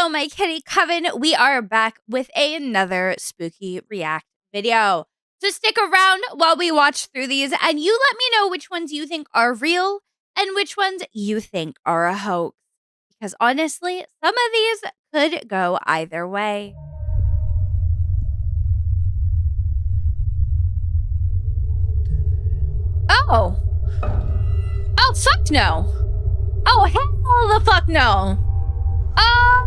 Hello, my kitty coven. We are back with another spooky react video. So stick around while we watch through these and you let me know which ones you think are real and which ones you think are a hoax. Because honestly, some of these could go either way. Oh. Oh, fuck no. Oh, hell the fuck no. Oh,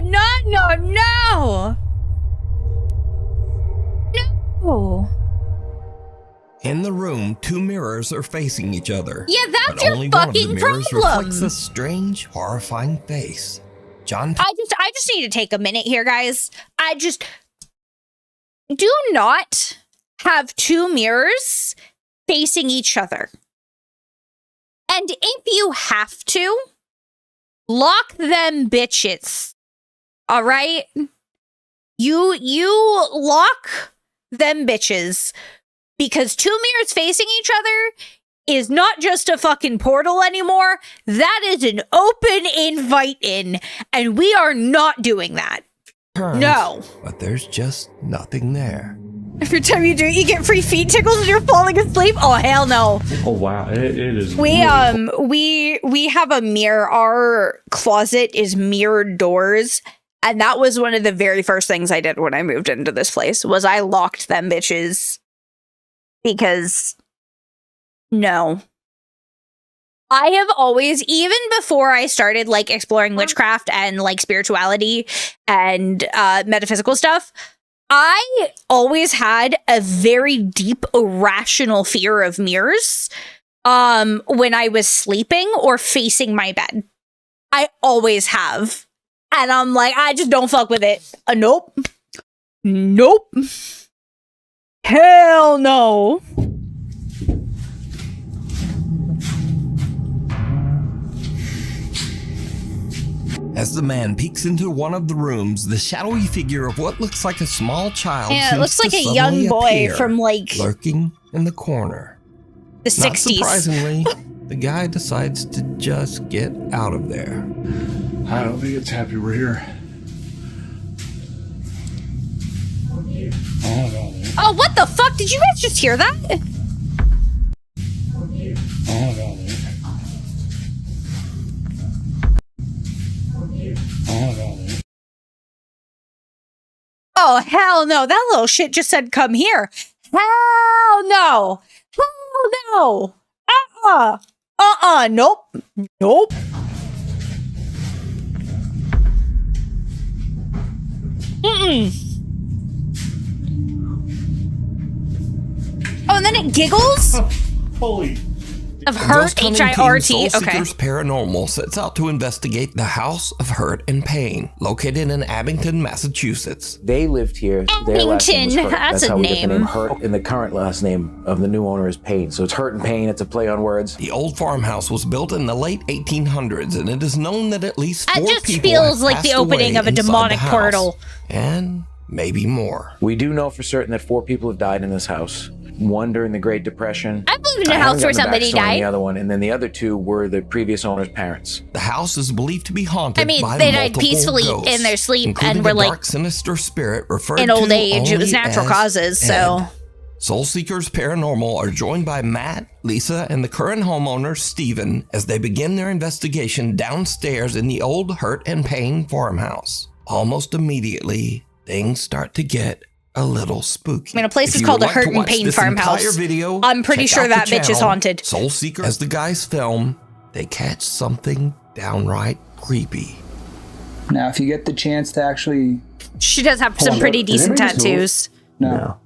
no. No. In the room, two mirrors are facing each other. Yeah, that's but your only fucking one of the mirrors problem. reflects a strange, horrifying face. John, I just need to take a minute here, guys. Do not have two mirrors facing each other. And if you have to, lock them bitches. All right? You lock them bitches, because two mirrors facing each other is not just a fucking portal anymore. That is an open invite in, and we are not doing that. No. But there's just nothing there. Every time you do it, you get free feet tickles and you're falling asleep? Oh, hell no. Oh, wow. It is. We have a mirror. Our closet is mirrored doors. And that was one of the very first things I did when I moved into this place, was I locked them bitches. Because, no. I have always, even before I started, like, exploring witchcraft and, like, spirituality and metaphysical stuff, I always had a very deep, irrational fear of mirrors when I was sleeping or facing my bed. I always have. And I'm like, I just don't fuck with it. Nope. Nope. Hell no. As the man peeks into one of the rooms, the shadowy figure of what looks like a small child Yeah, it seems looks like to a young suddenly boy appear, from, like, lurking in the corner. the 60s. Not surprisingly, the guy decides to just get out of there. I don't think it's happy we're here. Oh, no. Oh, what the fuck? Did you guys just hear that? Oh, no. Oh, no. Oh, hell no. That little shit just said, come here. Hell no. Hell no. Nope. Nope. Oh, and then it giggles? Holy. Of hurt, Ghost hunting H-I-R-T. team Soul Okay. Seekers Paranormal sets out to investigate the House of Hurt and Pain, located in Abington, Massachusetts. They lived here. Their last name was Abington, Hurt. that's a how we get the name. name Hurt, and the current last name of the new owner is Pain. So it's Hurt and Pain. It's a play on words. The old farmhouse was built in the late 1800s, and it is known that at least That 4 just people feels have like the passed opening away of a inside demonic the house, portal. and maybe more. We do know for certain that 4 people have died in this house. One during the Great Depression. I've lived in a I house haven't where gotten the somebody backstory on died. The other one, and then the other 2 were the previous owner's parents. The house is believed to be haunted I mean, by they died multiple peacefully ghosts, in their sleep including and were a like dark, sinister spirit referred in old to age. It was only natural as causes, so. Ed. Soul Seekers Paranormal are joined by Matt, Lisa, and the current homeowner, Steven, as they begin their investigation downstairs in the old Hurt and Pain farmhouse. Almost immediately, things start to get a little spooky. I mean, a place If is you called would a like to Hurt and watch Pain this farmhouse. entire video, I'm pretty check sure out the that bitch is channel, haunted. Soul Seekers. As the guys film, they catch something downright creepy. Now, if you get the chance to actually... She does have some on, pretty did decent anybody just move? tattoos. No.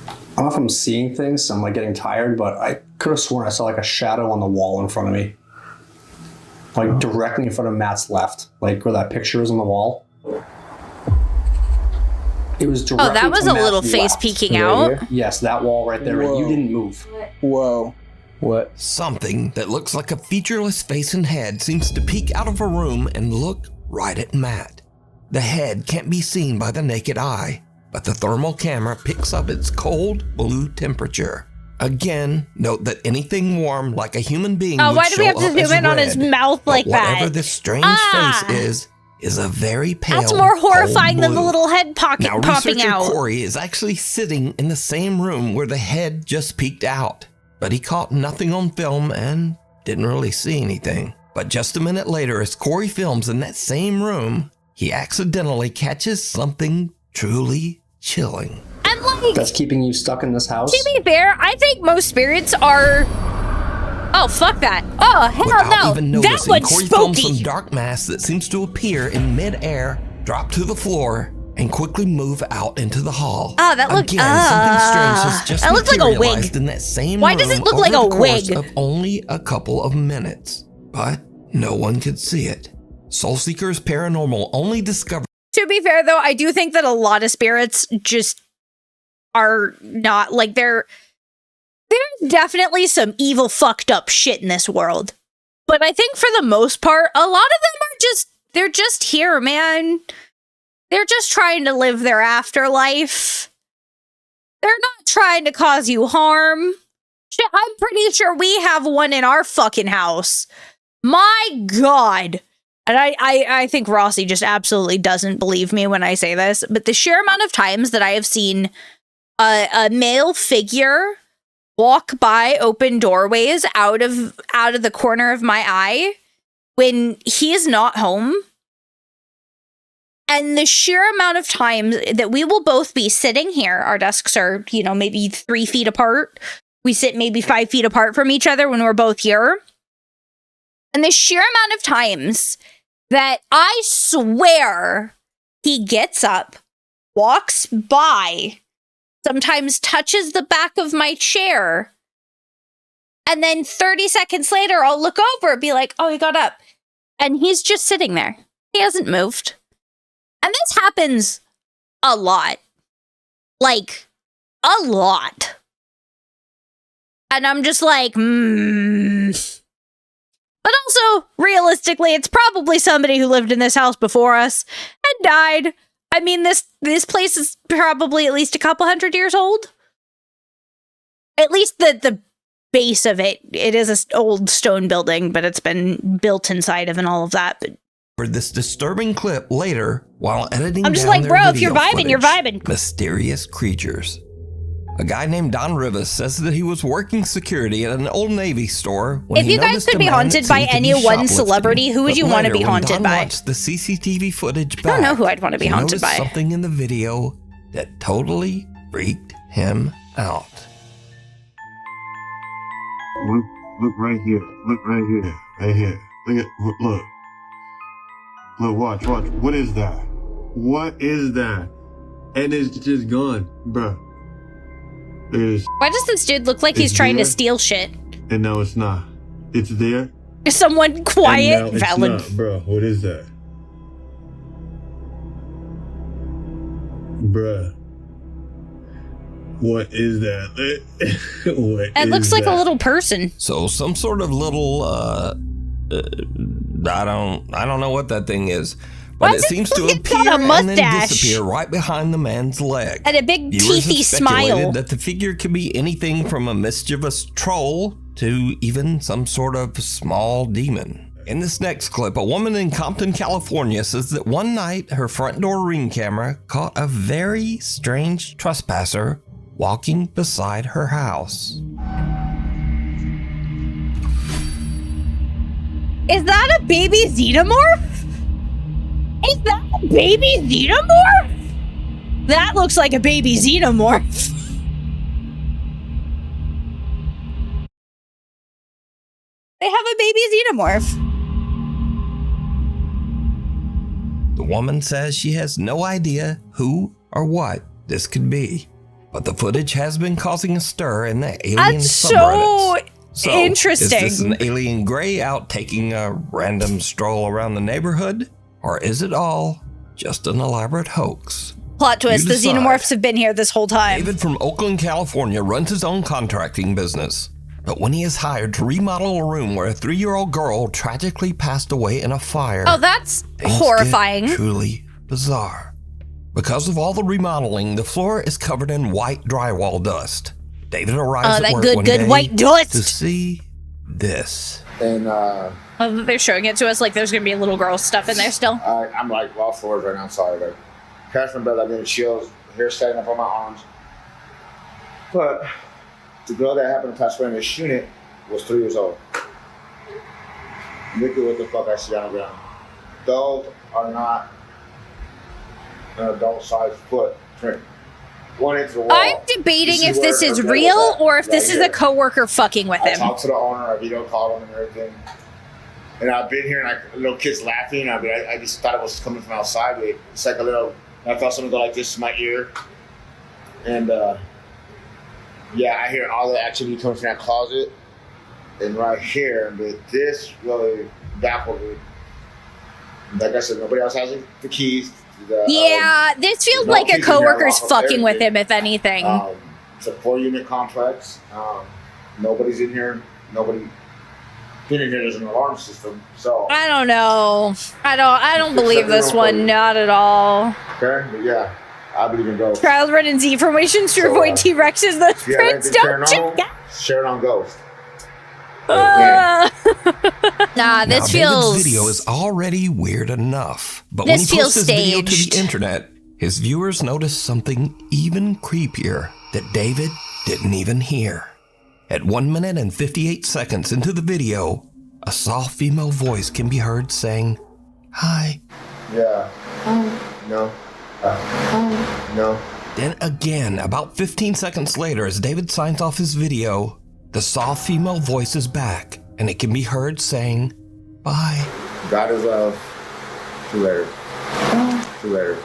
I don't know if I'm seeing things, so I'm like getting tired, but I could have sworn I saw like a shadow on the wall in front of me. Like directly in front of Matt's left, like where that picture is on the wall. It was directly Oh, that was to a Matt's little face left. peeking Right out. here? Yes, that wall right there. Whoa. You didn't move. Whoa. What? Something that looks like a featureless face and head seems to peek out of a room and look right at Matt. The head can't be seen by the naked eye, but the thermal camera picks up its cold blue temperature. Again, note that anything warm like a human being Oh, would why do we show have to up zoom as in on his red. mouth But like whatever that? this strange Ah! face is, is a very pale, That's more horrifying than the blue. little head popping researcher out. Corey is actually sitting in the same room where the head just peeked out, but he caught nothing on film and didn't really see anything. But just a minute later, as Corey films in that same room, he accidentally catches something truly chilling. And like, That's keeping you stuck in this house? to be fair, I think most spirits are... Oh, fuck that. Oh, hell Without no. even That noticing, one's Corey films some spooky. dark mass that seems to appear in midair, drop to the floor, and quickly move out into the hall. Oh, that looked... Again, something strange has just that looks like a wig. materialized in that same Why does it room look like over a the course wig? of only a couple of minutes. But no one could see it. Soulseekers Paranormal only discovered... To be fair, though, I do think that a lot of spirits just are not, like, there's definitely some evil, fucked up shit in this world. But I think for the most part, a lot of them are they're just here, man. They're just trying to live their afterlife. They're not trying to cause you harm. Shit, I'm pretty sure we have one in our fucking house. My God. And I think Rossi just absolutely doesn't believe me when I say this, but the sheer amount of times that I have seen a male figure walk by open doorways out of the corner of my eye when he is not home, and the sheer amount of times that we will both be sitting here, our desks are, you know, maybe 3 feet apart. We sit maybe 5 feet apart from each other when we're both here. And the sheer amount of times that I swear he gets up, walks by, sometimes touches the back of my chair, and then 30 seconds later, I'll look over and be like, oh, he got up. And he's just sitting there. He hasn't moved. And this happens a lot. Like, a lot. And I'm just like, But also, realistically, it's probably somebody who lived in this house before us and died. I mean, this place is probably at least a couple hundred years old. At least the base of it. It is an old stone building, but it's been built inside of and all of that. But for this disturbing clip later while editing I'm just down like, their bro, if you're video vibing, you're footage. vibing. Mysterious creatures. A guy named Don Rivas says that he was working security at an Old Navy store when If you guys could be haunted by any one celebrity, who would you want to be haunted by? Watched the CCTV footage back, I don't know who I'd want to be haunted by. Something in the video that totally freaked him out. Look right here. Look right here. Right here. Look. Look, watch. What is that? What is that? And it's just gone, bruh. Why does this dude look like he's trying to steal shit? And now it's not. It's there. Is someone quiet? And now it's Valid. not, bruh. What is that? Bruh. What is that? It looks like a little person. So some sort of little I don't know what that thing is, but Why it does it seems look to like it's got appear a and then mustache? disappear right behind the man's leg. And a big Viewers teethy have speculated smile. that the figure could be anything from a mischievous troll to even some sort of small demon. In this next clip, a woman in Compton, California says that one night her front door Ring camera caught a very strange trespasser walking beside her house. Is that a baby xenomorph? Is that a baby xenomorph? That looks like a baby xenomorph. They have a baby xenomorph. The woman says she has no idea who or what this could be, but the footage has been causing a stir in the alien That's subreddits. so interesting. Is this an alien gray out taking a random stroll around the neighborhood? Or is it all just an elaborate hoax? Plot twist, You the decide. xenomorphs have been here this whole time. David from Oakland, California runs his own contracting business. But when he is hired to remodel a room where a 3-year-old girl tragically passed away in a fire, Oh, that's things horrifying. get truly bizarre. Because of all the remodeling, the floor is covered in white drywall dust. David arrives Oh, at that work good one day white dust. to see this. And They're showing it to us like there's gonna be a little girl stuff in there still. I'm like off floors right now. I'm sorry. Like, crashed my bed. I'm getting chills. Hair standing up on my arms. But the girl that happened to pass away in this unit was 3 years old. Look at what the fuck I see on the ground. Those are not an adult-sized footprint. One into the wall. I'm debating if this is real or if this is a coworker fucking with I him. talked to the owner. I video called him and everything. And I've been here and little kids laughing. I just thought it was coming from outside. It's like a little. I felt something go like this in my ear. And yeah, I hear all the activity coming from that closet. And right here, but this really baffled me. Like I said, nobody else has the keys. This feels like a coworker's fucking with him, if anything. It's a 4-unit complex. Nobody's in here. Nobody. Being in here, there's an alarm system. So I don't know. I don't believe this one. Not at all. Okay, but yeah, I believe in ghosts. Trials run in Z formations to avoid T-Rexes. Those prints don't share it on Ghost. Nah, this feels. David's video is already weird enough, but This when he posts feels this video to staged. the internet, his viewers notice something even creepier that David didn't even hear. At 1 minute and 58 seconds into the video, a soft female voice can be heard saying, "Hi." Yeah. No. No. Then again, about 15 seconds later, as David signs off his video, the soft female voice is back, and it can be heard saying, "Bye." God is love. See you later. See you later.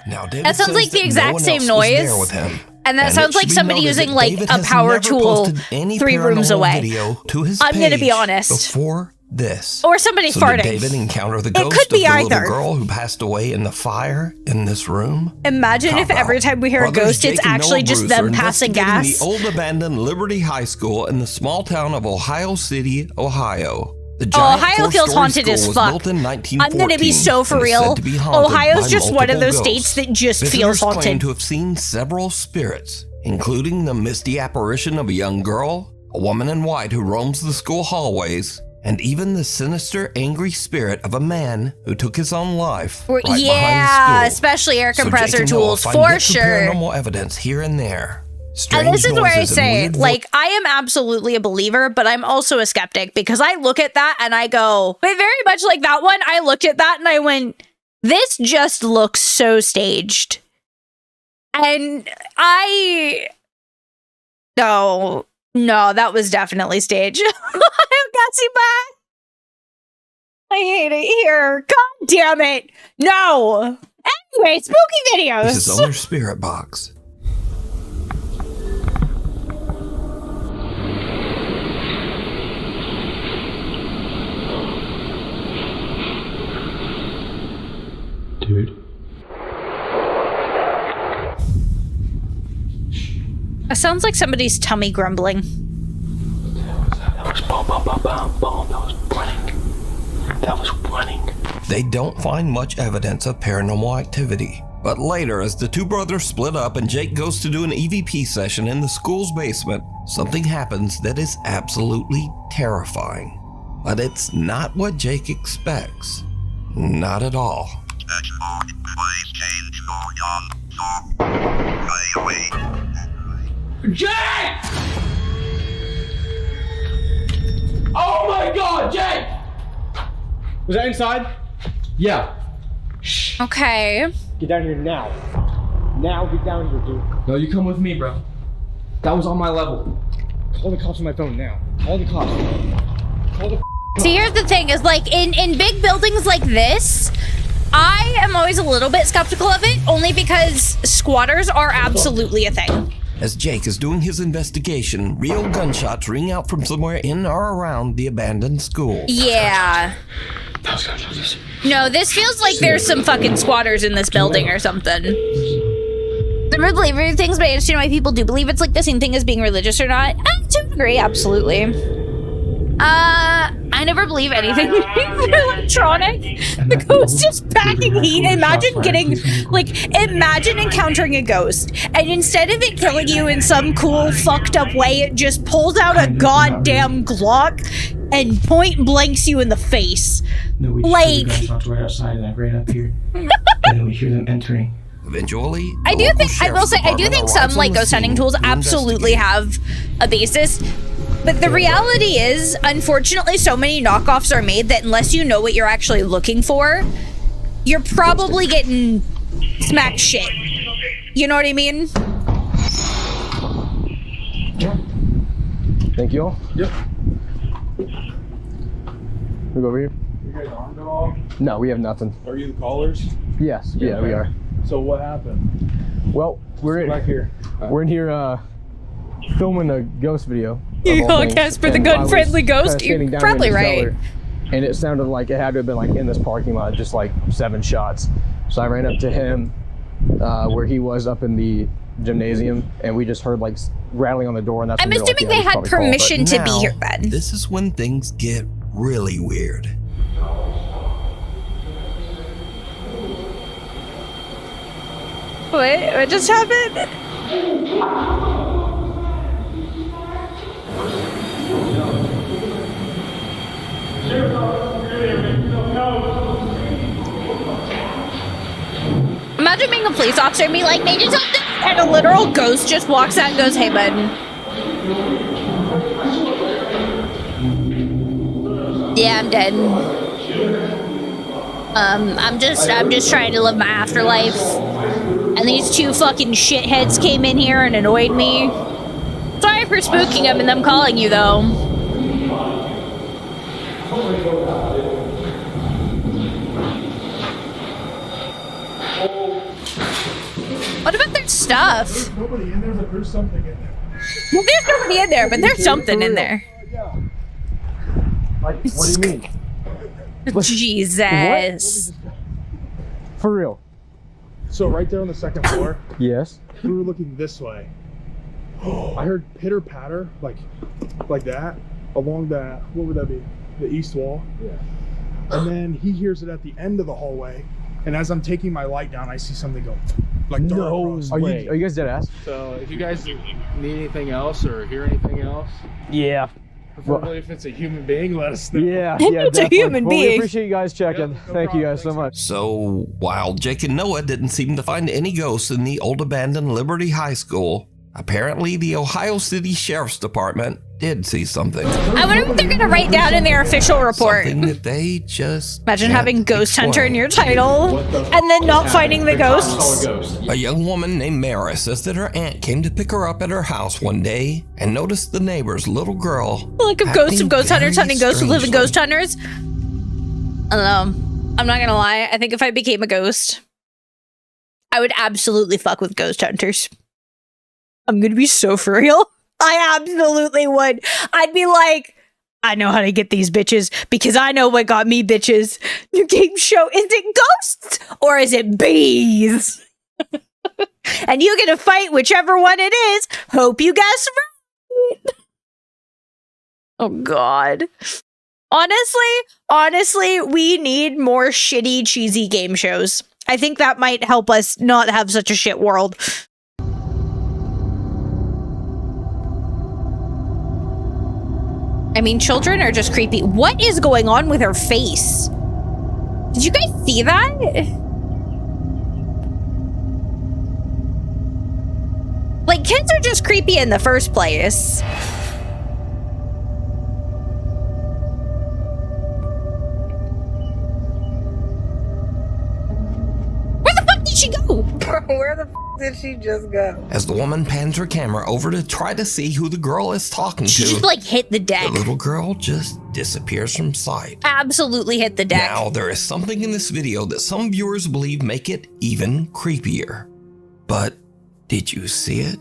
Now, David That sounds says like the that exact no one same else noise. was there with him. And that it sounds like should be somebody noted using that like David a has power never tool posted any 3 rooms paranormal away. video to his I'm gonna be page honest. Before this. Or somebody so farting. Did David encounter the It ghost could of be the either. little girl who passed away in the fire in this room? Imagine if every time we hear a Brothers ghost, it's Jake and actually Noah just Bruce them are passing investigating gas. The old abandoned Liberty High School in the small town of Ohio City, Ohio. The giant Ohio feels 4-story haunted school as was fuck. built in I'm 1914 gonna be so for and is real. said to be haunted Ohio's by just one of those multiple states ghosts. that just Visitors feels claim haunted. to have seen several spirits, including the misty apparition of a young girl, a woman in white who roams the school hallways, and even the sinister, angry spirit of a man who took his own life right behind Yeah, the school. especially air So compressor Jake and Noah tools, find for bits of sure. paranormal evidence here and there. Strange And this is where I noises and say, weird like, I am absolutely a believer, but I'm also a skeptic because I look at that and I go, but very much like that one, I looked at that and I went, this just looks so staged. And no, that was definitely staged. I got you back. I hate it here. God damn it. No. Anyway, spooky videos. This is on their spirit box. Dude. It sounds like somebody's tummy grumbling. That was boom, boom, boom, boom, boom. That was running. That was running. They don't find much evidence of paranormal activity. But later, as the two brothers split up and Jake goes to do an EVP session in the school's basement, something happens that is absolutely terrifying. But it's not what Jake expects. Not at all. Jake! Oh my God, Jake! Was that inside? Yeah. Okay. Get down here now. Now get down here, dude. No, you come with me, bro. That was on my level. Call the cops on my phone now. Call the cops. Call the See, here's the thing is like in big buildings like this, I am always a little bit skeptical of it only because squatters are absolutely a thing. As Jake is doing his investigation, real gunshots ring out from somewhere in or around the abandoned school. Yeah. That was gunshots. No, this feels like there's some fucking squatters in this building or something. Some of the believing things, but I understand why people do believe it's like the same thing as being religious or not. To a degree, absolutely. I I never believe anything electronic. The ghost is packing heat. Imagine getting, like, imagine encountering a ghost, and instead of it killing you in some cool, fucked up way, it just pulls out a goddamn Glock and point blanks you in the face. No, we like, just right outside and right up here. And then we hear them entering. Eventually, I will say, I do think some, like, ghost hunting tools absolutely have a basis. But the reality is, unfortunately, so many knockoffs are made that unless you know what you're actually looking for, you're probably getting smacked shit. You know what I mean? Thank you all. Yep. We go over here. You guys armed at all? No, we have nothing. Are you the callers? Yes, yeah, we are. So what happened? Well, we're Back here. We're in here filming a ghost video. Yeah, Casper the gun-friendly ghost. You're probably right. And it sounded like it had to have been like in this parking lot, just like 7 shots. So I ran up to him where he was up in the gymnasium, and we just heard like rattling on the door, and that's. I'm assuming they had permission to be here then. This is when things get really weird. What just happened? Imagine being a police officer and be like, they just helped us, and a literal ghost just walks out and goes, hey bud. Yeah, I'm dead. I'm just trying to live my afterlife. And these 2 fucking shitheads came in here and annoyed me. Sorry for spooking them and them calling you though. What about their stuff? There's nobody in there, but there's something in there. Well, there's nobody in there, but there's something in there. Yeah. Like, what do you mean? Jesus. For real? So right there on the 2nd floor, Yes. we were looking this way. I heard pitter patter, like that, along that, what would that be? The east wall. Yeah. And then he hears it at the end of the hallway. And as I'm taking my light down, I see something go like dart across. Are you guys dead ass? So if you guys need anything else or hear anything else, Yeah. preferably if it's a human being, let us know. Yeah, It's yeah, a definitely. human Well, we being. appreciate you guys checking. Yeah, no Thank you problem. guys so much. So, while Jake and Noah didn't seem to find any ghosts in the old abandoned Liberty High School, apparently the Ohio City Sheriff's Department did see something. I wonder what they're gonna write down in their official report. Something that they just Imagine can't having Ghost Hunter in explain. your title and then not finding the ghosts. A young woman named Mara says that her aunt came to pick her up at her house one day and noticed the neighbor's little girl. Like a ghost of acting ghost hunters very hunting ghosts with living strangely. ghost hunters. I don't know. I'm not gonna lie. I think if I became a ghost, I would absolutely fuck with ghost hunters. I'm gonna be so for real. I absolutely would. I'd be like, I know how to get these bitches because I know what got me bitches. New game show. Is it ghosts or is it bees? And you get to fight whichever one it is. Hope you guess right. Oh God. Honestly, we need more shitty, cheesy game shows. I think that might help us not have such a shit world. I mean, children are just creepy. What is going on with her face? Did you guys see that? Like, kids are just creepy in the first place. Where the fuck did she go? Where the f did she just go? As the woman pans her camera over to try to see who the girl is talking She to, just like hit the deck. the little girl just disappears from sight. Absolutely hit the deck. Now, there is something in this video that some viewers believe make it even creepier. But did you see it?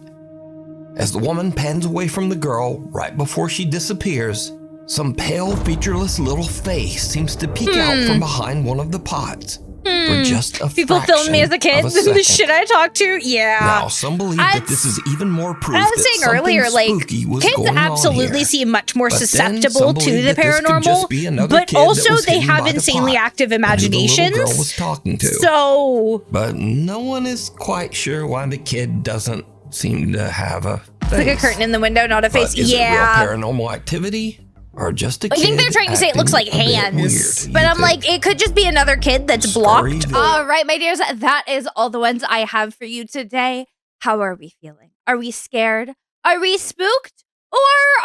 As the woman pans away from the girl right before she disappears, Some pale, featureless little face seems to peek out from behind one of the pots. For just a People filmed me as a kid. The shit I talked to, yeah. Now, some believe that this is even more proof I was that saying something earlier, like, spooky was kids going on absolutely here. seem much more But then susceptible some to believe the that this could just be paranormal, another but kid that also was they hidden have by the insanely pot active who the little imaginations. girl was talking to. So, but no one is quite sure why the kid doesn't seem to have a face. it's like a curtain in the window, not a face. But is Yeah. it real paranormal activity? Or just a I kid think they're trying to say it looks like acting a bit hands, weird, but you I'm think? like, it could just be another kid that's Scurry blocked. the- All right, my dears, that is all the ones I have for you today. How are we feeling? Are we scared? Are we spooked? Or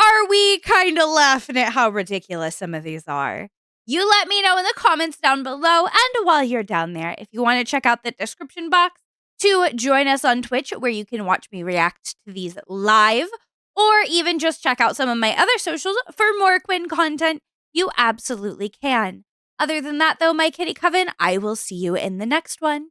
are we kind of laughing at how ridiculous some of these are? You let me know in the comments down below. And while you're down there, if you want to check out the description box to join us on Twitch, where you can watch me react to these live, or even just check out some of my other socials for more Quinn content, you absolutely can. Other than that, though, my kitty coven, I will see you in the next one.